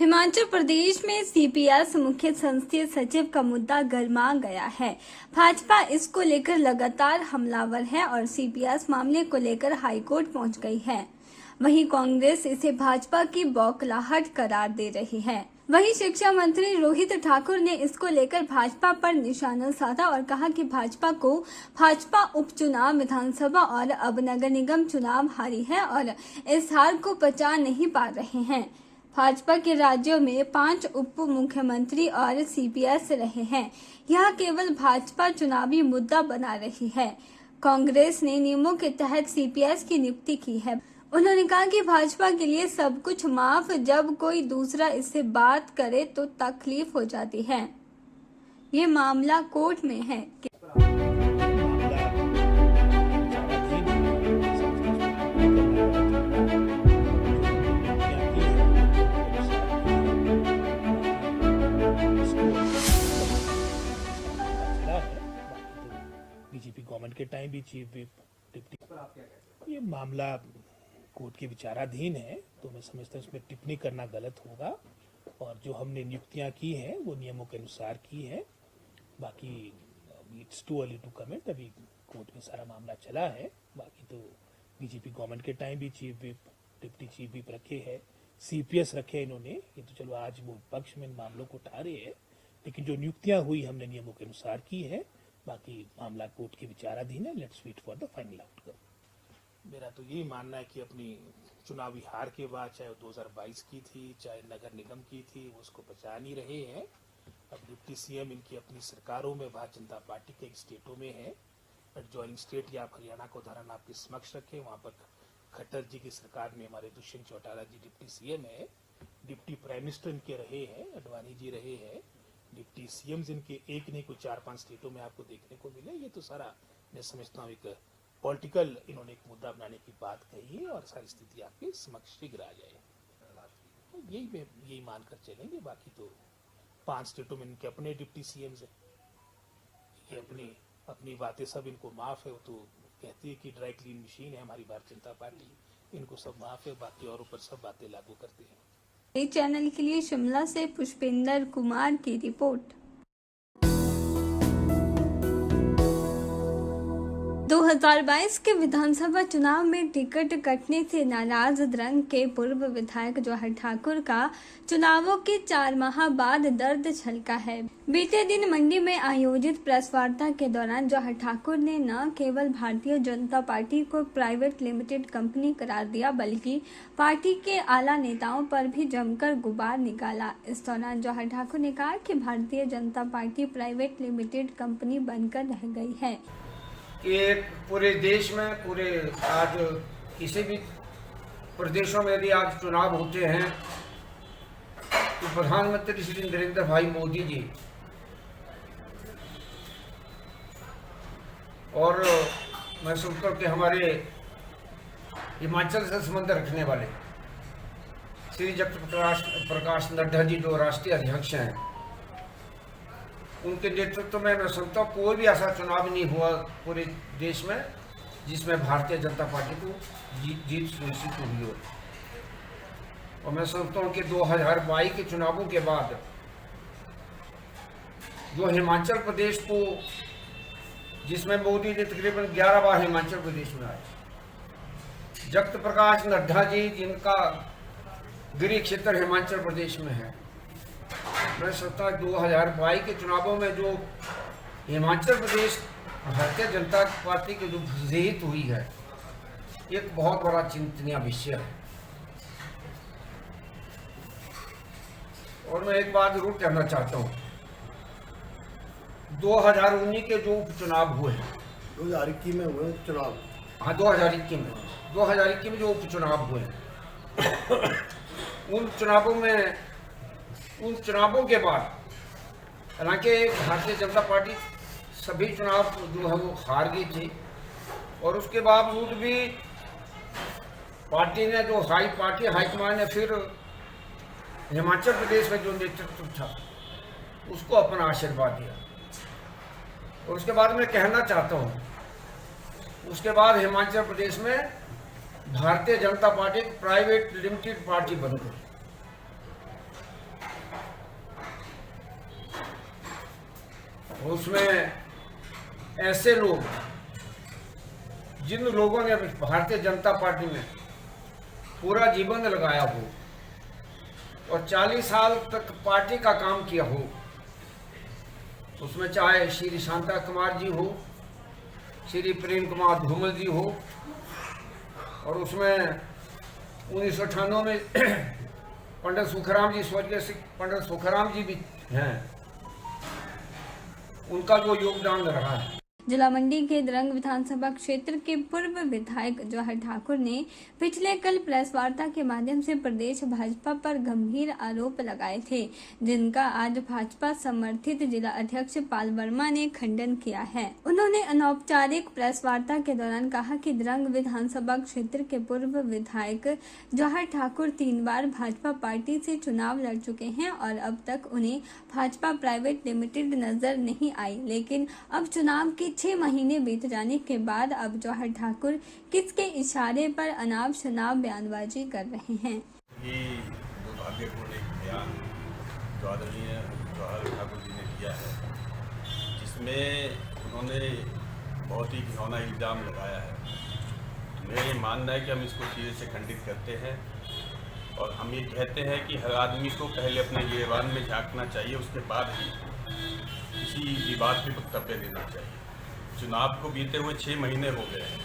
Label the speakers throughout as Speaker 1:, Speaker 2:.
Speaker 1: हिमाचल प्रदेश में सीपीएस मुख्य संसदीय सचिव का मुद्दा गरमा गया है। भाजपा इसको लेकर लगातार हमलावर है और सीपीएस मामले को लेकर हाईकोर्ट पहुंच गई है। वहीं कांग्रेस इसे भाजपा की बौखलाहट करार दे रही है। वहीं शिक्षा मंत्री रोहित ठाकुर ने इसको लेकर भाजपा पर निशाना साधा और कहा कि भाजपा उपचुनाव, विधानसभा और अब नगर निगम चुनाव हारी है और इस हार को पचा नहीं पा रहे हैं। भाजपा के राज्यों में 5 उप मुख्यमंत्री और सीपीएस रहे हैं। यह केवल भाजपा चुनावी मुद्दा बना रही है। कांग्रेस ने नियमों के तहत सीपीएस की नियुक्ति की है। उन्होंने कहा कि भाजपा के लिए सब कुछ माफ, जब कोई दूसरा इससे बात करे तो तकलीफ हो जाती है। ये मामला कोर्ट में है।
Speaker 2: बीजेपी गवर्नमेंट के टाइम भी चीफ विप डिप्टी, ये मामला कोर्ट के विचाराधीन है, तो मैं समझता हूँ इसमें टिप्पणी करना गलत होगा। और जो हमने नियुक्तियां की हैं वो नियमों के अनुसार की है। बाकी it's too early to comment, अभी कोर्ट में सारा मामला चला है। बाकी तो बीजेपी गवर्नमेंट के टाइम भी chief whip, deputy chief whip रखे हैं, सीपीएस रखे इन्होंने। ये तो चलो आज वो पक्ष में इन मामलों को उठा रहे हैं, लेकिन जो नियुक्तियां हुई हमने नियमों के अनुसार की है। बाकी मामला कोर्ट के विचाराधीन है। Let's wait for the final outcome. मेरा तो यही मानना है कि अपनी चुनावी हार के बाद, चाहे वो 2022 की थी, चाहे नगर निगम की थी, वो उसको बचा नहीं रहे हैं। अब डिप्टी सीएम इनकी अपनी सरकारों में, भारतीय जनता पार्टी के स्टेटों में है। एडजॉइनिंग स्टेट या हरियाणा को उदाहरण आपके समक्ष रखे, वहाँ पर खट्टर जी की सरकार में हमारे दुष्यंत चौटाला जी डिप्टी सीएम है। डिप्टी प्राइम मिनिस्टर इनके रहे हैं, अडवाणी जी रहे हैं। डिप्टी सीएम इनके एक नहीं कोई 4-5 स्टेटों में आपको देखने को मिले। ये तो सारा मैं समझता हूँ एक पॉलिटिकल इन्होंने एक मुद्दा बनाने की बात कही है और सारी स्थिति आपके समक्ष शीघ्र आ जाए। यही मानकर चलेंगे। बाकी तो 5 स्टेटों में इनके अपने डिप्टी सीएम्स हैं। ये अपनी बातें सब इनको माफ है। वो तो कहती है कि ड्राई क्लीन मशीन है हमारी भारतीय जनता पार्टी, इनको सब माफ है। बाकी और ऊपर सब बातें लागू करते हैं।
Speaker 1: इस चैनल के लिए शिमला से पुष्पेंद्र कुमार की रिपोर्ट। 2022 के विधानसभा चुनाव में टिकट कटने से नाराज द्रंग के पूर्व विधायक जवाहर ठाकुर का चुनावों के 4 माह बाद दर्द छलका है। बीते दिन मंडी में आयोजित प्रेस वार्ता के दौरान जवाहर ठाकुर ने न केवल भारतीय जनता पार्टी को प्राइवेट लिमिटेड कंपनी करार दिया, बल्कि पार्टी के आला नेताओं पर भी जमकर गुबार निकाला। इस दौरान जवाहर ठाकुर ने कहा कि Bharatiya Janata party private limited company बनकर रह गई है।
Speaker 3: कि पूरे देश में, पूरे आज किसी भी प्रदेशों में यदि आज चुनाव होते हैं तो प्रधानमंत्री श्री नरेंद्र भाई मोदी जी और मैं समझता हूँ कि हमारे हिमाचल से संबंध रखने वाले श्री जगत प्रकाश नड्डा जी जो राष्ट्रीय अध्यक्ष हैं, उनके नेतृत्व में मैं समझता हूँ कोई भी ऐसा चुनाव नहीं हुआ पूरे देश में जिसमें भारतीय जनता पार्टी को जीत सुनिश्चित हुई हो। और मैं समझता हूँ कि 2022 के चुनावों के बाद जो हिमाचल प्रदेश को, जिसमें मोदी जी तकरीबन 11 बार हिमाचल प्रदेश में आए, जगत प्रकाश नड्डा जी जिनका गृह क्षेत्र हिमाचल प्रदेश में है, मैं समझता हूँ 2022 के चुनावों में जो हिमाचल प्रदेश भारतीय जनता पार्टी की जो जीत हुई है, एक बहुत बड़ा चिंतनीय विषय है। और मैं एक बात जरूर कहना चाहता हूँ, 2019 के जो उपचुनाव हुए,
Speaker 4: 2021 में हुए चुनाव,
Speaker 3: हाँ 2021 में जो उपचुनाव हुए, उन चुनावों के बाद हालांकि भारतीय जनता पार्टी सभी चुनाव जो है वो हार गई थी, और उसके बावजूद भी पार्टी ने जो हाईकमान ने फिर हिमाचल प्रदेश में जो नेतृत्व था उसको अपना आशीर्वाद दिया। और उसके बाद मैं कहना चाहता हूँ, उसके बाद हिमाचल प्रदेश में Bharatiya Janata party private limited party बन गई। और उसमें ऐसे लोग जिन लोगों ने भारतीय जनता पार्टी में पूरा जीवन लगाया हो और 40 साल तक पार्टी का काम किया हो, उसमें चाहे श्री शांता कुमार जी हो, श्री प्रेम कुमार धूमल जी हो, और उसमें 1998 में पंडित सुखराम जी, स्वर्गीय पंडित सुखराम जी भी हैं, उनका जो योगदान रहा है।
Speaker 1: जिला मंडी के द्रंग विधानसभा क्षेत्र के पूर्व विधायक जवाहर ठाकुर ने पिछले कल प्रेस वार्ता के माध्यम से प्रदेश भाजपा पर गंभीर आरोप लगाए थे, जिनका आज भाजपा समर्थित जिला अध्यक्ष पाल वर्मा ने खंडन किया है। उन्होंने अनौपचारिक प्रेस वार्ता के दौरान कहा कि द्रंग विधानसभा क्षेत्र के पूर्व विधायक जवाहर ठाकुर 3 बार भाजपा पार्टी से चुनाव लड़ चुके हैं और अब तक उन्हें भाजपा प्राइवेट लिमिटेड नजर नहीं आई, लेकिन अब चुनाव के 6 महीने बीत जाने के बाद अब जवाहर ठाकुर किसके इशारे पर अनाप शनाप बयानबाजी कर रहे हैं।
Speaker 5: ये दुर्भाग्यपूर्ण एक बयान जो आदरणीय जवाहर ठाकुर जी ने दिया है, जिसमें उन्होंने बहुत ही घिनौना इल्ज़ाम लगाया है। मेरा ये मानना है कि हम इसको सिरे से खंडित करते हैं और हम ये कहते हैं कि हर आदमी को पहले अपने गिरेबान में झांकना चाहिए, उसके बाद ही किसी विवाद पे वक्तव्य देना चाहिए। चुनाव को बीते हुए 6 महीने हो गए हैं।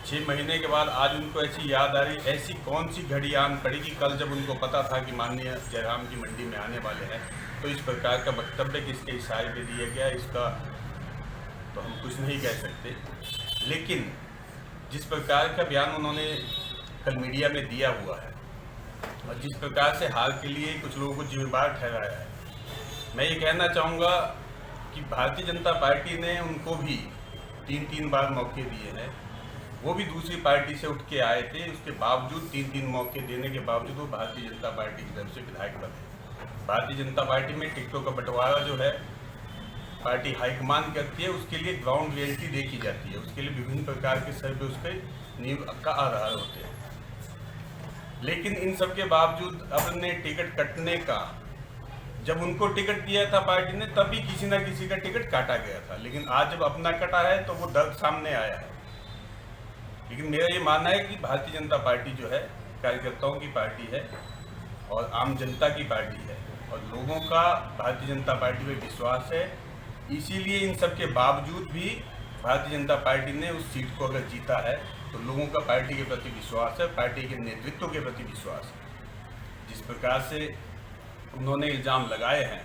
Speaker 5: 6 महीने के बाद आज उनको ऐसी याद आ रही, ऐसी कौन सी घड़ी आन पड़ी कि कल जब उनको पता था कि माननीय जयराम जी मंडी में आने वाले हैं, तो इस प्रकार का वक्तव्य किसके इशारे पे दिया गया, इसका तो हम कुछ नहीं कह सकते। लेकिन जिस प्रकार का बयान उन्होंने कल मीडिया में दिया हुआ है और जिस प्रकार से हाल के लिए कुछ लोगों को जिम्मेदार ठहराया है, मैं ये कहना चाहूँगा कि भारतीय जनता पार्टी ने उनको भी 3 बार मौके दिए हैं। वो भी दूसरी पार्टी से उठ के आए थे, उसके बावजूद 3 मौके देने के बावजूद वो भारतीय जनता पार्टी की तरफ से विधायक बने। भारतीय जनता पार्टी में टिकटों का बंटवारा जो है पार्टी हाईकमान करती है, उसके लिए ग्राउंड रियलिटी देखी जाती है, उसके लिए विभिन्न प्रकार के सर्वे उस पर नींव का आधार होते हैं। लेकिन इन सब के बावजूद अपने टिकट कटने का, जब उनको टिकट दिया था पार्टी ने, तभी किसी न किसी का टिकट काटा गया था, लेकिन आज जब अपना कटा है तो वो दर्द सामने आया है। लेकिन मेरा ये मानना है कि भारतीय जनता पार्टी जो है कार्यकर्ताओं की पार्टी है और आम जनता की पार्टी है और लोगों का भारतीय जनता पार्टी में विश्वास है। इसीलिए इन सब के बावजूद भी भारतीय जनता पार्टी ने उस सीट को अगर जीता है तो लोगों का पार्टी के प्रति विश्वास है, पार्टी के नेतृत्व के प्रति विश्वास है। जिस प्रकार से उन्होंने इल्ज़ाम लगाए हैं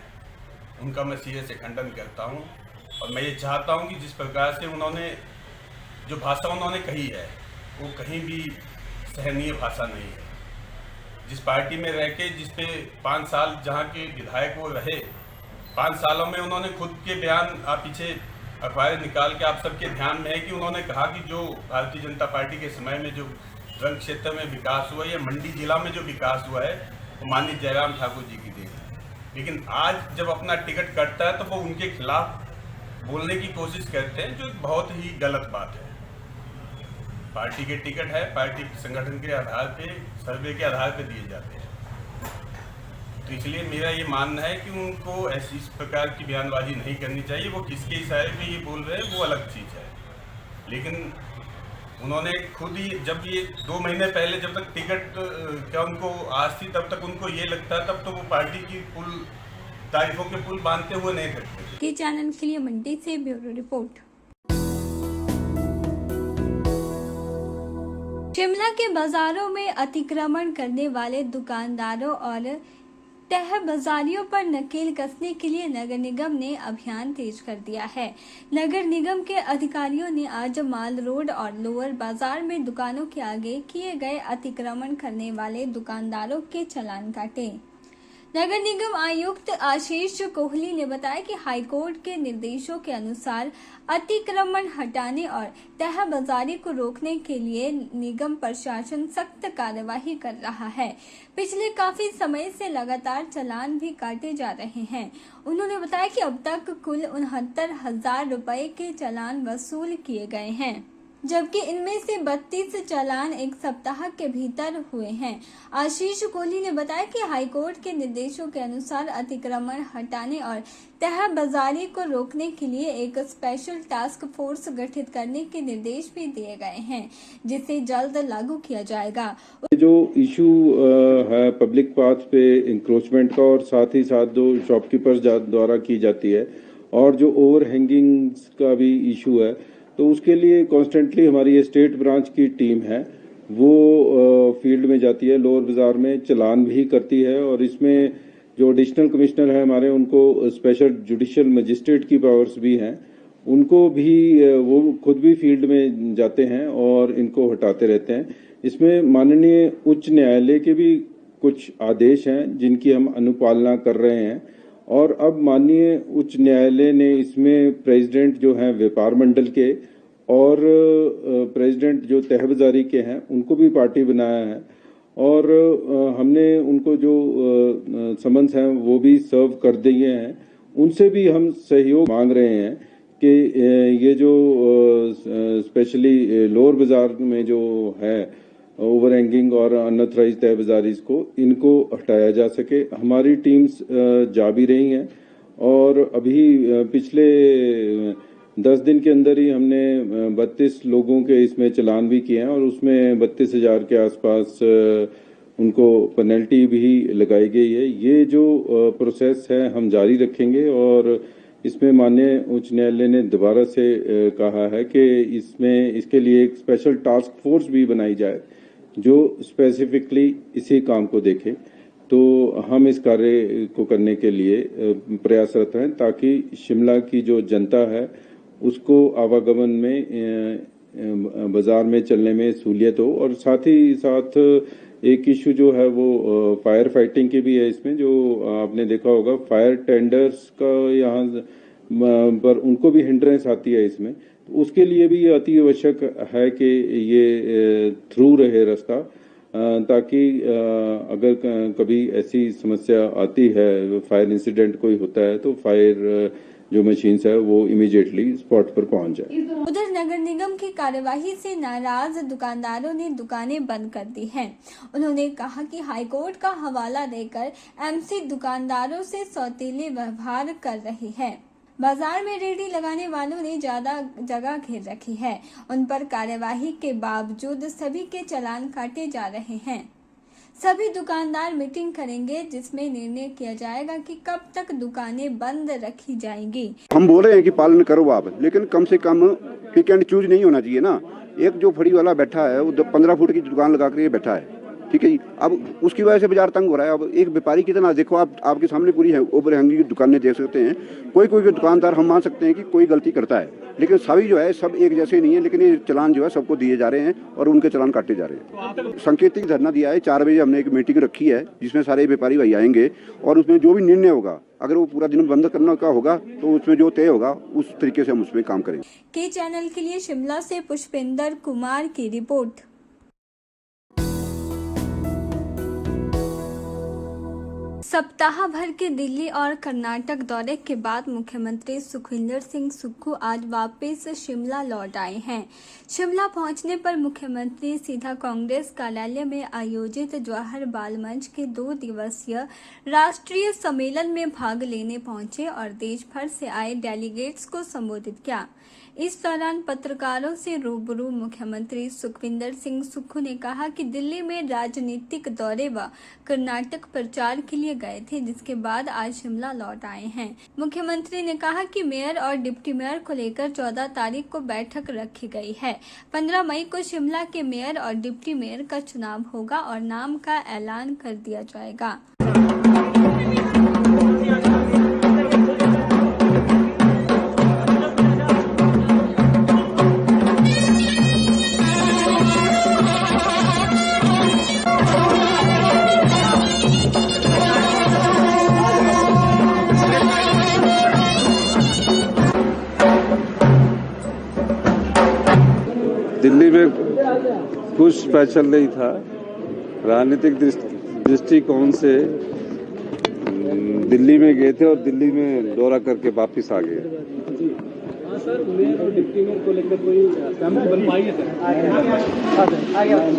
Speaker 5: उनका मैं सिरे से खंडन करता हूं और मैं ये चाहता हूं कि जिस प्रकार से उन्होंने जो भाषा उन्होंने कही है वो कहीं भी सहनीय भाषा नहीं है। जिस पार्टी में रह के, जिस पे 5 साल जहां के विधायक वो रहे, 5 सालों में उन्होंने खुद के बयान आप पीछे अखबारें निकाल के आप सबके ध्यान में है कि उन्होंने कहा कि जो भारतीय जनता पार्टी के समय में जो द्रंग क्षेत्र में विकास हुआ या मंडी जिला में जो विकास हुआ है वो माननीय जयराम ठाकुर जी की देन है। लेकिन आज जब अपना टिकट कटता है तो वो उनके खिलाफ बोलने की कोशिश करते हैं, जो बहुत ही गलत बात है। पार्टी के टिकट है, पार्टी संगठन के आधार पे, सर्वे के आधार पे दिए जाते हैं। तो इसलिए मेरा ये मानना है कि उनको ऐसी इस प्रकार की बयानबाजी नहीं करनी चाहिए। वो किसके इशारे पे ये बोल रहे हैं वो अलग चीज़ है, लेकिन उन्होंने खुद ही जब ये 2 महीने पहले जब तक टिकट क्या उनको आज थी, तब तक उनको ये लगता है, तब तो वो पार्टी की पुल तारीफों के पुल बांधते हुए नहीं करते।
Speaker 1: के चैनल के लिए मंडी से ब्यूरो रिपोर्ट। शिमला के बाजारों में अतिक्रमण करने वाले दुकानदारों और तह बाजारियों पर नकेल कसने के लिए नगर निगम ने अभियान तेज कर दिया है। नगर निगम के अधिकारियों ने आज माल रोड और लोअर बाजार में दुकानों के आगे किए गए अतिक्रमण करने वाले दुकानदारों के चालान काटे। नगर निगम आयुक्त आशीष कोहली ने बताया कि हाईकोर्ट के निर्देशों के अनुसार अतिक्रमण हटाने और तहबाजारी को रोकने के लिए निगम प्रशासन सख्त कार्यवाही कर रहा है। पिछले काफी समय से लगातार चालान भी काटे जा रहे हैं। उन्होंने बताया कि अब तक कुल 69,000 रुपए के चालान वसूल किए गए हैं। जबकि इनमें से 32 चालान एक सप्ताह के भीतर हुए हैं। आशीष कोहली ने बताया कि हाईकोर्ट के निर्देशों के अनुसार अतिक्रमण हटाने और तहबाजारी को रोकने के लिए एक स्पेशल टास्क फोर्स गठित करने के निर्देश भी दिए गए हैं, जिसे जल्द लागू किया जाएगा।
Speaker 6: जो इशू है पब्लिक पाथ पे इंक्रोचमेंट का और साथ ही साथ जो शॉपकीपर्स द्वारा की जाती है और जो ओवर हैंगिंग्स का भी इशू है, तो उसके लिए कॉन्स्टेंटली हमारी स्टेट ब्रांच की टीम है वो फील्ड में जाती है, लोअर बाजार में चलान भी करती है और इसमें जो एडिशनल कमिश्नर है हमारे उनको स्पेशल जुडिशियल मजिस्ट्रेट की पावर्स भी हैं, उनको भी वो खुद भी फील्ड में जाते हैं और इनको हटाते रहते हैं। इसमें माननीय उच्च न्यायालय के भी कुछ आदेश हैं जिनकी हम अनुपालना कर रहे हैं और अब माननीय उच्च न्यायालय ने इसमें प्रेसिडेंट जो हैं व्यापार मंडल के और प्रेसिडेंट जो तहबाजारी के हैं उनको भी पार्टी बनाया है और हमने उनको जो समन्स हैं वो भी सर्व कर दिए हैं। उनसे भी हम सहयोग मांग रहे हैं कि ये जो स्पेशली लोअर बाजार में जो है ओवर हैंगिंग और अनऑथराइज्ड तहबाजारीज को इनको हटाया जा सके। हमारी टीम्स जा भी रही हैं और अभी पिछले 10 दिन के अंदर ही हमने 32 लोगों के इसमें चलान भी किए हैं और उसमें 32,000 के आसपास उनको पेनल्टी भी लगाई गई है। ये जो प्रोसेस है हम जारी रखेंगे और इसमें माननीय उच्च न्यायालय ने दोबारा से कहा है कि इसके लिए एक स्पेशल टास्क फोर्स भी बनाई जाए जो स्पेसिफिकली इसी काम को देखे। तो हम इस कार्य को करने के लिए प्रयासरत हैं ताकि शिमला की जो जनता है उसको आवागमन में बाजार में चलने में सहूलियत हो और साथ ही साथ एक इशू जो है वो फायर फाइटिंग की भी है। इसमें जो आपने देखा होगा फायर टेंडर्स का यहाँ पर उनको भी हिंड्रेंस आती है इसमें, तो उसके लिए भी अति आवश्यक है कि ये थ्रू रहे रास्ता ताकि अगर कभी ऐसी समस्या आती है, फायर इंसिडेंट कोई होता है तो फायर जो मशीन्स है वो इमीडिएटली स्पॉट पर पहुंच जाए।
Speaker 1: उधर नगर निगम की कार्यवाही से नाराज दुकानदारों ने दुकानें बंद कर दी हैं। उन्होंने कहा कि हाईकोर्ट का हवाला देकर एमसी दुकानदारों से सौतीले व्यवहार कर रही है। बाजार में रेहड़ी लगाने वालों ने ज्यादा जगह घेर रखी है। उन पर कार्यवाही के बावजूद सभी के चालान काटे जा रहे हैं। सभी दुकानदार मीटिंग करेंगे जिसमें निर्णय किया जाएगा कि कब तक दुकानें बंद रखी जाएंगी।
Speaker 7: हम बोल रहे हैं कि पालन करो आप, लेकिन कम से कम पिक एंड चूज नहीं होना चाहिए ना। एक जो फड़ी वाला बैठा है वो 15 फुट की दुकान लगा कर ये बैठा है, ठीक है जी। अब उसकी वजह से बाजार तंग हो रहा है। अब एक व्यापारी कितना, देखो आप आपके सामने पूरी है ओवर हैंगिंग की दुकानें देख सकते हैं। कोई दुकानदार हम मान सकते हैं कि कोई गलती करता है, लेकिन सभी जो है सब एक जैसे नहीं है। लेकिन ये चलान जो है सबको दिए जा रहे हैं और उनके चलान काटे जा रहे हैं। सांकेतिक धरना दिया है, 4 बजे हमने एक मीटिंग रखी है जिसमें सारे व्यापारी भाई आएंगे और उसमें जो भी निर्णय होगा, अगर वो पूरा दिन बंद करना का होगा तो उसमें जो तय होगा उस तरीके से हम उसमें काम करेंगे।
Speaker 1: के चैनल के लिए शिमला से पुष्पेंद्र कुमार की रिपोर्ट। सप्ताह भर के दिल्ली और कर्नाटक दौरे के बाद मुख्यमंत्री सुखविंदर सिंह सुक्खू आज वापस शिमला लौट आए हैं। शिमला पहुंचने पर मुख्यमंत्री सीधा कांग्रेस कार्यालय में आयोजित जवाहर बाल मंच के 2 दिवसीय राष्ट्रीय सम्मेलन में भाग लेने पहुंचे और देश भर से आए डेलीगेट्स को संबोधित किया। इस दौरान पत्रकारों से रूबरू मुख्यमंत्री सुखविंदर सिंह सुक्खू ने कहा कि दिल्ली में राजनीतिक दौरे व कर्नाटक प्रचार के लिए गए थे, जिसके बाद आज शिमला लौट आए हैं। मुख्यमंत्री ने कहा कि मेयर और डिप्टी मेयर को लेकर 14 तारीख को बैठक रखी गई है। 15 मई को शिमला के मेयर और डिप्टी मेयर का चुनाव होगा और नाम का ऐलान कर दिया जाएगा।
Speaker 6: दिल्ली में कुछ स्पेशल नहीं था। राजनीतिक दृष्टिकोण से दिल्ली में गए थे और दिल्ली में दौरा करके वापस आ गए।
Speaker 8: सर मेयर और डिप्टी मेयर को लेकर कोई सहमति बन पाई है सर?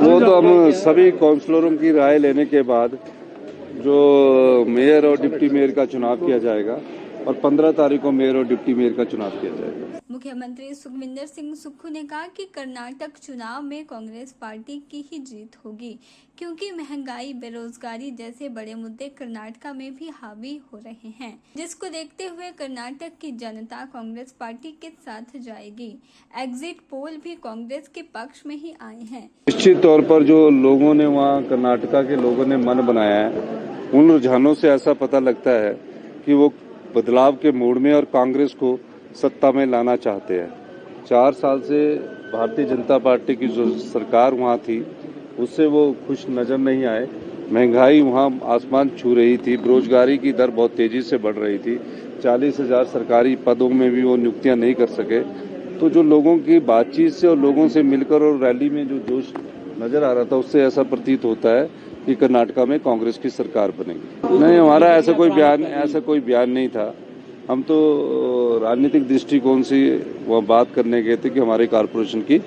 Speaker 6: वो तो हम सभी काउंसलरों की राय लेने के बाद जो मेयर और डिप्टी मेयर का चुनाव किया जाएगा और 15 तारीख को मेयर और डिप्टी मेयर का चुनाव किया जाएगा।
Speaker 1: मुख्यमंत्री सुखविंदर सिंह सुक्खू ने कहा कि कर्नाटक चुनाव में कांग्रेस पार्टी की ही जीत होगी, क्योंकि महंगाई, बेरोजगारी जैसे बड़े मुद्दे कर्नाटक में भी हावी हो रहे हैं, जिसको देखते हुए कर्नाटक की जनता कांग्रेस पार्टी के साथ जाएगी। एग्जिट पोल भी कांग्रेस के पक्ष में ही आए हैं।
Speaker 6: निश्चित तौर पर जो लोगों ने वहाँ कर्नाटक के लोगों ने मन बनाया है, उन रुझानों से ऐसा पता लगता है कि वो बदलाव के मूड में और कांग्रेस को सत्ता में लाना चाहते हैं। 4 साल से भारतीय जनता पार्टी की जो सरकार वहाँ थी उससे वो खुश नजर नहीं आए। महंगाई वहाँ आसमान छू रही थी, बेरोजगारी की दर बहुत तेजी से बढ़ रही थी, 40,000 सरकारी पदों में भी वो नियुक्तियां नहीं कर सके। तो जो लोगों की बातचीत से और लोगों से मिलकर और रैली में जो जोश नजर आ रहा था, उससे ऐसा प्रतीत होता है कि कर्नाटक में कांग्रेस की सरकार बनेगी। नहीं, हमारा ऐसा कोई बयान नहीं था। हम तो राजनीतिक दृष्टिकोण से वहाँ बात करने गए थे कि हमारे कारपोरेशन की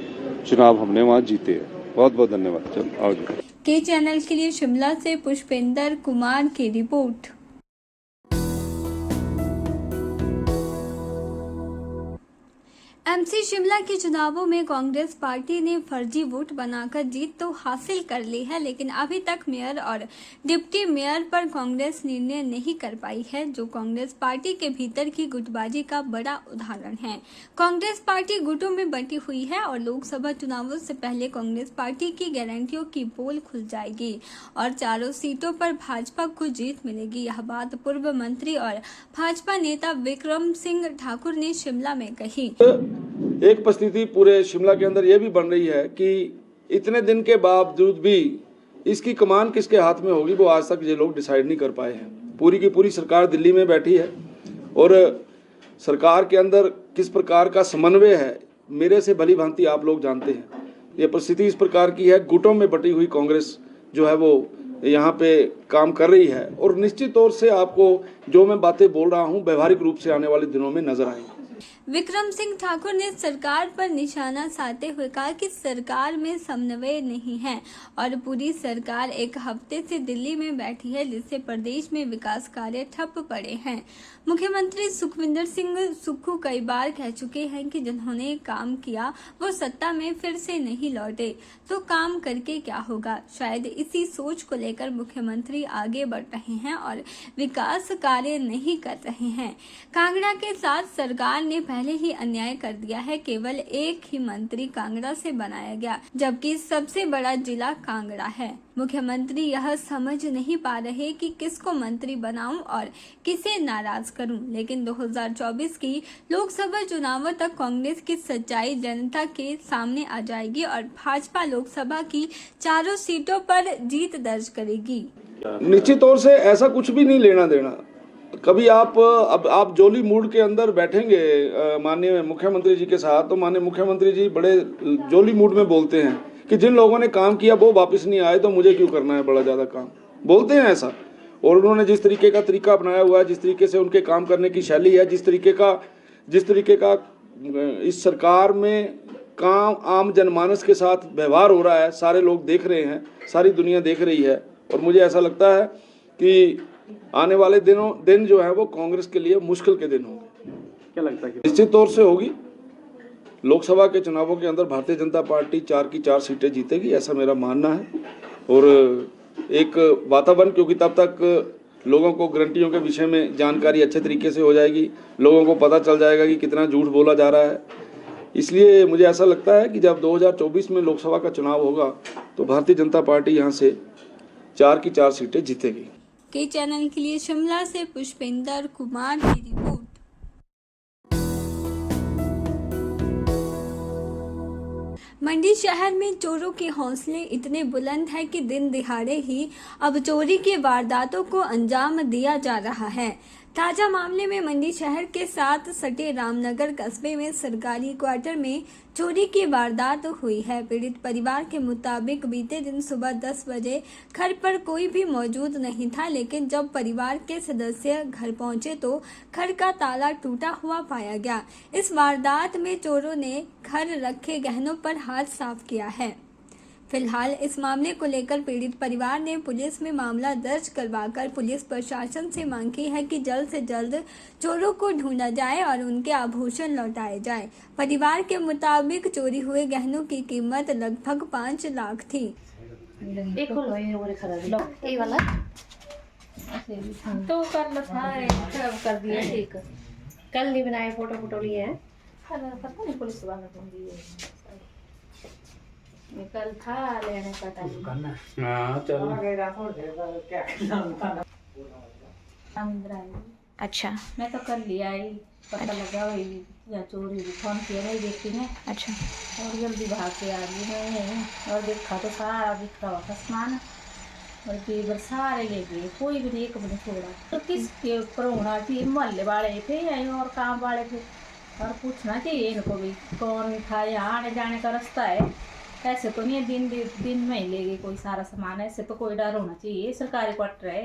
Speaker 6: चुनाव हमने वहाँ जीते हैं। बहुत बहुत धन्यवाद। चलो आगे।
Speaker 1: के चैनल के लिए शिमला से पुष्पेंद्र कुमार की रिपोर्ट। एमसी शिमला के चुनावों में कांग्रेस पार्टी ने फर्जी वोट बनाकर जीत तो हासिल कर ली है, लेकिन अभी तक मेयर और डिप्टी मेयर पर कांग्रेस निर्णय नहीं कर पाई है, जो कांग्रेस पार्टी के भीतर की गुटबाजी का बड़ा उदाहरण है। कांग्रेस पार्टी गुटों में बंटी हुई है और लोकसभा चुनावों से पहले कांग्रेस पार्टी की गारंटियों की पोल खुल जाएगी और चारों सीटों पर भाजपा को जीत मिलेगी। यह बात पूर्व मंत्री और भाजपा नेता विक्रम सिंह ठाकुर ने शिमला में कही।
Speaker 9: एक परिस्थिति पूरे शिमला के अंदर यह भी बन रही है कि इतने दिन के बावजूद भी इसकी कमान किसके हाथ में होगी, वो आज तक ये लोग डिसाइड नहीं कर पाए हैं। पूरी की पूरी सरकार दिल्ली में बैठी है और सरकार के अंदर किस प्रकार का समन्वय है, मेरे से भली भांति आप लोग जानते हैं। ये परिस्थिति इस प्रकार की है, गुटों में बटी हुई कांग्रेस जो है वो यहाँ पे काम कर रही है और निश्चित तौर से आपको जो मैं बातें बोल रहा हूँ व्यवहारिक रूप से आने वाले दिनों में नजर आएंगी।
Speaker 1: विक्रम सिंह ठाकुर ने सरकार पर निशाना साधते हुए कहा कि सरकार में समन्वय नहीं है और पूरी सरकार एक हफ्ते से दिल्ली में बैठी है, जिससे प्रदेश में विकास कार्य ठप पड़े हैं। मुख्यमंत्री सुखविंदर सिंह सुक्खू कई बार कह चुके हैं कि जिन्होंने काम किया वो सत्ता में फिर से नहीं लौटे, तो काम करके क्या होगा। शायद इसी सोच को लेकर मुख्यमंत्री आगे बढ़ रहे हैं और विकास कार्य नहीं कर रहे हैं। कांगड़ा के साथ सरकार ने पहले ही अन्याय कर दिया है। केवल एक ही मंत्री कांगड़ा से बनाया गया, जबकि सबसे बड़ा जिला कांगड़ा है। मुख्यमंत्री यह समझ नहीं पा रहे कि किसको मंत्री बनाऊं और किसे नाराज करूं, लेकिन 2024 की लोकसभा चुनावों तक कांग्रेस की सच्चाई जनता के सामने आ जाएगी और भाजपा लोकसभा की चारों सीटों पर जीत दर्ज करेगी।
Speaker 9: निश्चित तौर से ऐसा कुछ भी नहीं लेना देना। कभी आप जोली मूड के अंदर बैठेंगे माननीय मुख्यमंत्री जी के साथ, तो माननीय मुख्यमंत्री जी बड़े जोली मूड में बोलते हैं कि जिन लोगों ने काम किया वो वापस नहीं आए, तो मुझे क्यों करना है बड़ा ज़्यादा काम, बोलते हैं ऐसा। और उन्होंने जिस तरीके का तरीका अपनाया हुआ है, जिस तरीके से उनके काम करने की शैली है, जिस तरीके का इस सरकार में काम आम जनमानस के साथ व्यवहार हो रहा है, सारे लोग देख रहे हैं, सारी दुनिया देख रही है। और मुझे ऐसा लगता है कि आने वाले दिन जो है वो कांग्रेस के लिए मुश्किल के दिन होंगे।
Speaker 8: क्या लगता है?
Speaker 9: निश्चित तौर से होगी। लोकसभा के चुनावों के अंदर भारतीय जनता पार्टी 4 की 4 सीटें जीतेगी, ऐसा मेरा मानना है। और एक वातावरण, क्योंकि तब तक लोगों को गारंटियों के विषय में जानकारी अच्छे तरीके से हो जाएगी, लोगों को पता चल जाएगा कि कितना झूठ बोला जा रहा है। इसलिए मुझे ऐसा लगता है कि जब 2024 में लोकसभा का चुनाव होगा तो भारतीय जनता पार्टी यहाँ से 4 की 4 सीटें जीतेगी।
Speaker 1: के चैनल के लिए शिमला से पुष्पेंद्र कुमार की रिपोर्ट। मंडी शहर में चोरों के हौसले इतने बुलंद हैं कि दिन दिहाड़े ही अब चोरी की वारदातों को अंजाम दिया जा रहा है। ताजा मामले में मंडी शहर के साथ सटे रामनगर कस्बे में सरकारी क्वार्टर में चोरी की वारदात हुई है। पीड़ित परिवार के मुताबिक बीते दिन सुबह 10 बजे घर पर कोई भी मौजूद नहीं था, लेकिन जब परिवार के सदस्य घर पहुंचे तो घर का ताला टूटा हुआ पाया गया। इस वारदात में चोरों ने घर रखे गहनों पर हाथ साफ किया है। फिलहाल इस मामले को लेकर पीड़ित परिवार ने पुलिस में मामला दर्ज करवाकर पुलिस प्रशासन से मांग की है कि जल्द से जल्द चोरों को ढूंढा जाए और उनके आभूषण लौटाए जाए। परिवार के मुताबिक चोरी हुए गहनों की कीमत लगभग 5 लाख थी।
Speaker 10: तो कर दिया ठीक, कल नहीं बनाए, फोटो लिए हैं, पता नहीं पुलिस वाला कौन दिए, कल था लेने का टाइम।
Speaker 11: अच्छा,
Speaker 10: मैं तो कल लिया आई, पता लगा वही या चोरी फोन किया नहीं देखती है।
Speaker 11: अच्छा,
Speaker 10: और जल्दी भाग के आ गई मैं, और देखा तो सारा बिखरा हुआ था सामान, और जेवर सारे ले गए, कोई भी नहीं, एक भी नहीं छोड़ा। तो किसके ऊपर होना चाहिए, मोहल्ले वाले थे या और काम वाले थे, और पूछना चाहिए इनको भी कौन था। यहाँ आने जाने का रास्ता है, ऐसे तो नहीं दिन में ही ले गए कोई सारा सामान, ऐसे तो कोई डर होना चाहिए, सरकारी क्वार्टर है,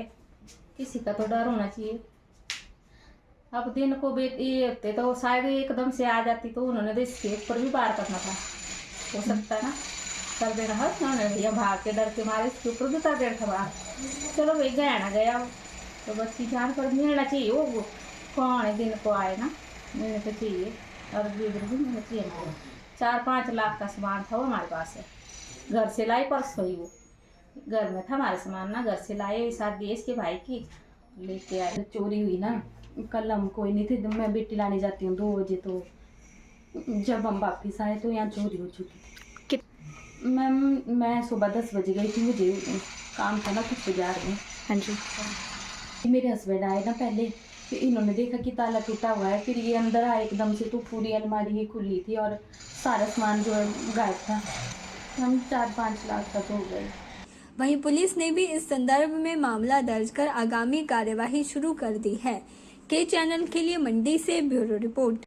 Speaker 10: किसी का तो डर होना चाहिए। अब दिन को ये होते तो शायद एकदम से आ जाती, तो उन्होंने तो इसके ऊपर भी पार करना था, हो सकता है ना, कर देना है उन्होंने भैया, भाग के डर के मारे इसके ऊपर भी कर देना था बाहर। चलो भाई गया ना गया, तो बस की जान पर मिलना चाहिए, वो कौन दिन को आए ना, मिलने तो चाहिए, और भी मिलना चाहिए। 4-5 लाख का सामान था वो हमारे पास है, घर से लाई परसों ही, वो घर में था हमारे सामान ना, घर से लाए, शादी इसके भाई की लेके आए।
Speaker 11: चोरी हुई ना, कल हम कोई नहीं थे, मैं बेटी लाने जाती हूँ 2 बजे, तो जब हम वापिस आए तो यहाँ चोरी हो चुकी थी। मैं सुबह 10 बजे गई थी, मुझे काम था ना कुछ बाजार में।
Speaker 10: हाँ जी,
Speaker 11: मेरे हस्बैंड आए ना पहले, फिर इन्होंने देखा कि ताला टूटा हुआ है, फिर ये अंदर आए एकदम से, तो पूरी अलमारी ही खुली थी और सारा सामान जो है गायब था। हम 4-5 लाख का तो हो गए।
Speaker 1: वहीं पुलिस ने भी इस संदर्भ में मामला दर्ज कर आगामी कार्यवाही शुरू कर दी है। के चैनल के लिए मंडी से ब्यूरो रिपोर्ट।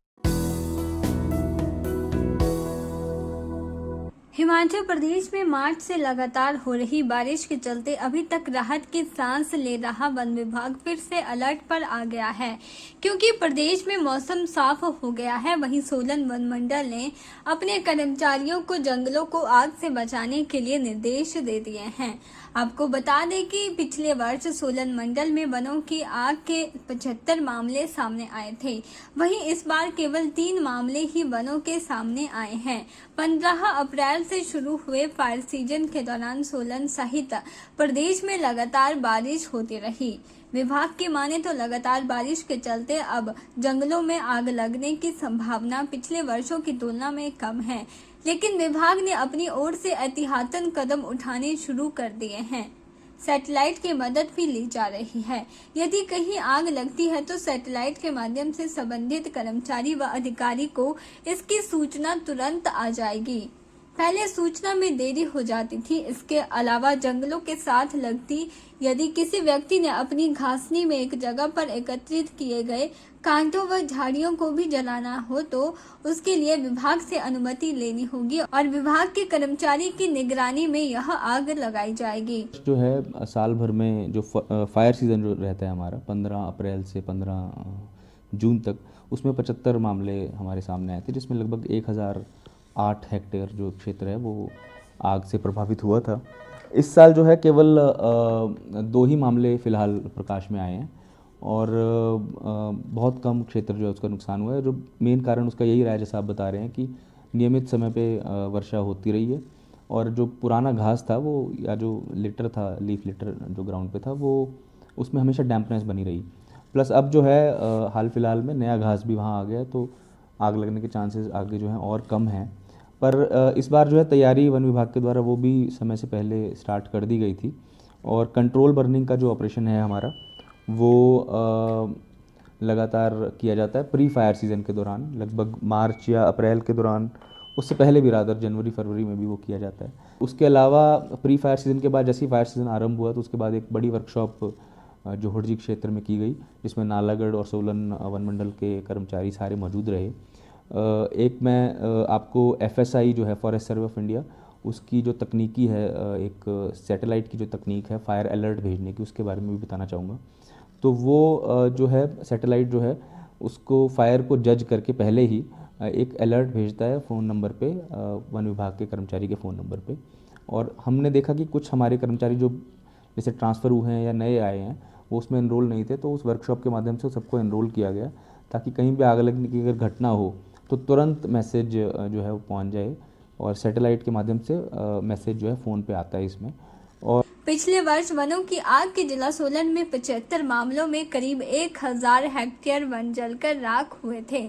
Speaker 1: हिमाचल प्रदेश में मार्च से लगातार हो रही बारिश के चलते अभी तक राहत की सांस ले रहा वन विभाग फिर से अलर्ट पर आ गया है, क्योंकि प्रदेश में मौसम साफ हो गया है। वहीं सोलन वन मंडल ने अपने कर्मचारियों को जंगलों को आग से बचाने के लिए निर्देश दे दिए हैं। आपको बता दें कि पिछले वर्ष सोलन मंडल में वनों की आग के 75 मामले सामने आए थे, वहीं इस बार केवल 3 मामले ही वनों के सामने आए हैं। 15 अप्रैल से शुरू हुए फायर सीजन के दौरान सोलन सहित प्रदेश में लगातार बारिश होती रही। विभाग की माने तो लगातार बारिश के चलते अब जंगलों में आग लगने की संभावना पिछले वर्षों की तुलना में कम है, लेकिन विभाग ने अपनी ओर से एहतियातन कदम उठाने शुरू कर दिए हैं। सैटेलाइट की मदद भी ली जा रही है। यदि कहीं आग लगती है तो सैटेलाइट के माध्यम से संबंधित कर्मचारी व अधिकारी को इसकी सूचना तुरंत आ जाएगी। पहले सूचना में देरी हो जाती थी। इसके अलावा जंगलों के साथ लगती यदि किसी व्यक्ति ने अपनी घासनी में एक जगह पर एकत्रित किए गए कांटों व झाड़ियों को भी जलाना हो तो उसके लिए विभाग से अनुमति लेनी होगी और विभाग के कर्मचारी की निगरानी में यह आग लगाई जाएगी।
Speaker 12: जो है साल भर में जो फायर सीजन जो रहता है हमारा 15 अप्रैल से 15 जून तक, उसमें 75 मामले हमारे सामने आए थे, जिसमें लगभग 1008 हेक्टेयर जो क्षेत्र है वो आग से प्रभावित हुआ था। इस साल जो है केवल 2 ही मामले फ़िलहाल प्रकाश में आए हैं और बहुत कम क्षेत्र जो है उसका नुकसान हुआ है। जो मेन कारण उसका यही रहा है, जैसा आप बता रहे हैं, कि नियमित समय पे वर्षा होती रही है और जो पुराना घास था वो या जो लिटर था, लीफ लिटर जो ग्राउंड पे था, वो उसमें हमेशा डैम्पनेस बनी रही। प्लस अब जो है हाल फिलहाल में नया घास भी वहाँ आ गया है, तो आग लगने के चांसेस आगे जो हैं और कम हैं। पर इस बार जो है तैयारी वन विभाग के द्वारा वो भी समय से पहले स्टार्ट कर दी गई थी और कंट्रोल बर्निंग का जो ऑपरेशन है हमारा वो लगातार किया जाता है प्री फायर सीज़न के दौरान, लगभग मार्च या अप्रैल के दौरान, उससे पहले भी रादर जनवरी फरवरी में भी वो किया जाता है। उसके अलावा प्री फायर सीज़न के बाद जैसे ही फायर सीज़न आरंभ हुआ तो उसके बाद एक बड़ी वर्कशॉप जोहड़जी क्षेत्र में की गई, जिसमें नालागढ़ और सोलन वन मंडल के कर्मचारी सारे मौजूद रहे। एक मैं आपको FSI जो है फॉरेस्ट सर्वे ऑफ इंडिया, उसकी जो तकनीकी है, एक सैटेलाइट की जो तकनीक है फायर अलर्ट भेजने की, उसके बारे में भी बताना चाहूँगा। तो वो जो है सैटेलाइट जो है उसको फायर को जज करके पहले ही एक अलर्ट भेजता है फ़ोन नंबर पे, वन विभाग के कर्मचारी के फ़ोन नंबर पे। और हमने देखा कि कुछ हमारे कर्मचारी जो जैसे ट्रांसफ़र हुए हैं या नए आए हैं, वो उसमें एनरोल नहीं थे, तो उस वर्कशॉप के माध्यम से सबको एनरोल किया गया ताकि कहीं भी आग लगने की अगर घटना हो तो तुरंत मैसेज जो है वो पहुंच जाए, और सैटेलाइट के माध्यम से मैसेज जो है फ़ोन पे आता है इसमें। और
Speaker 1: पिछले वर्ष वनों की आग के जिला सोलन में 75 मामलों में करीब 1000 हेक्टेयर वन जलकर राख हुए थे।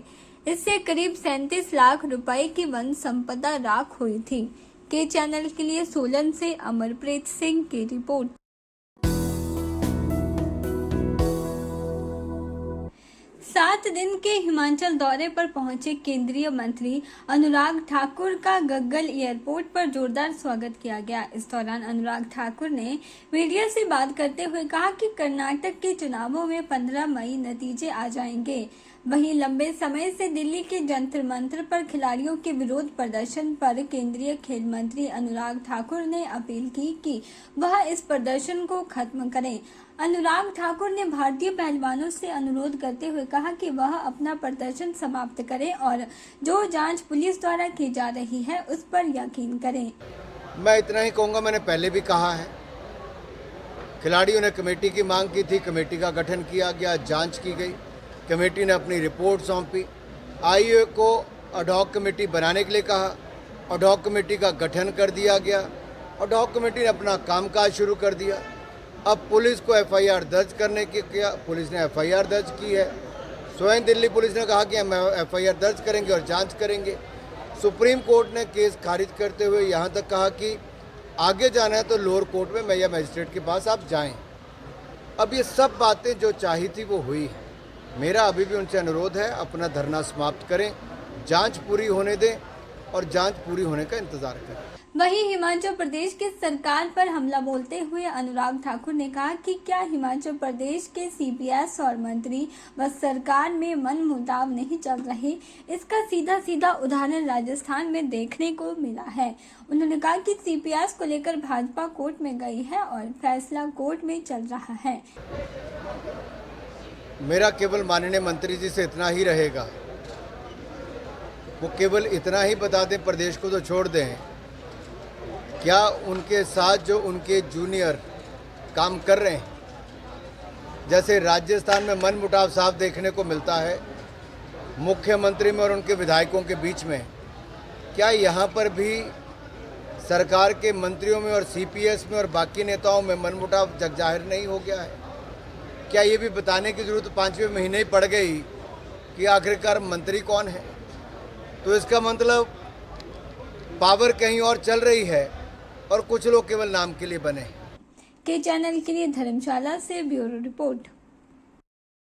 Speaker 1: इससे करीब 37 लाख रुपए की वन संपदा राख हुई थी। के चैनल के लिए सोलन से अमरप्रीत सिंह की रिपोर्ट। सात दिन के हिमाचल दौरे पर पहुंचे केंद्रीय मंत्री अनुराग ठाकुर का गग्गल एयरपोर्ट पर जोरदार स्वागत किया गया। इस दौरान अनुराग ठाकुर ने मीडिया से बात करते हुए कहा कि कर्नाटक के चुनावों में 15 मई नतीजे आ जाएंगे। वहीं लंबे समय से दिल्ली के जंतर मंतर पर खिलाड़ियों के विरोध प्रदर्शन पर केंद्रीय खेल मंत्री अनुराग ठाकुर ने अपील की कि वह इस प्रदर्शन को खत्म करें। अनुराग ठाकुर ने भारतीय पहलवानों से अनुरोध करते हुए कहा कि वह अपना प्रदर्शन समाप्त करें और जो जांच पुलिस द्वारा की जा रही है उस पर यकीन करें।
Speaker 3: मैं इतना ही कहूँगा, मैंने पहले भी कहा है, खिलाड़ियों ने कमेटी की मांग की थी, कमेटी का गठन किया गया, जांच की गई, कमेटी ने अपनी रिपोर्ट सौंपी, आईओए को अडॉक कमेटी बनाने के लिए कहा, अडॉक कमेटी का गठन कर दिया गया, अडॉक कमेटी ने अपना कामकाज शुरू कर दिया। अब पुलिस को FIR दर्ज करने की किया, पुलिस ने FIR दर्ज की है। स्वयं दिल्ली पुलिस ने कहा कि हम FIR दर्ज करेंगे और जांच करेंगे। सुप्रीम कोर्ट ने केस खारिज करते हुए यहाँ तक कहा कि आगे जाना है तो लोअर कोर्ट में या मजिस्ट्रेट के पास आप जाएं। अब ये सब बातें जो चाही थी वो हुई है। मेरा अभी भी उनसे अनुरोध है, अपना धरना समाप्त करें, जांच पूरी होने दें और जांच पूरी होने का इंतजार करें।
Speaker 1: वहीं हिमाचल प्रदेश की सरकार पर हमला बोलते हुए अनुराग ठाकुर ने कहा कि क्या हिमाचल प्रदेश के CPS और मंत्री व सरकार में मनमुटाव नहीं चल रहे, इसका सीधा उदाहरण राजस्थान में देखने को मिला है। उन्होंने कहा कि CPS को लेकर भाजपा कोर्ट में गई है और फैसला कोर्ट में चल रहा है।
Speaker 3: मेरा केवल माननीय मंत्री जी से इतना ही रहेगा, वो केवल इतना ही बता दें, प्रदेश को तो छोड़ दें, क्या उनके साथ जो उनके जूनियर काम कर रहे हैं, जैसे राजस्थान में मनमुटाव साफ देखने को मिलता है मुख्यमंत्री में और उनके विधायकों के बीच में, क्या यहाँ पर भी सरकार के मंत्रियों में और CPS में और बाकी नेताओं में मनमुटाव जग जाहिर नहीं हो गया है? क्या ये भी बताने की जरूरत 5वें महीने ही पड़ गई कि आखिरकार मंत्री कौन है? तो इसका मतलब पावर कहीं और चल रही है और कुछ लोग केवल नाम के लिए बने।
Speaker 1: के चैनल के लिए धर्मशाला से ब्यूरो रिपोर्ट।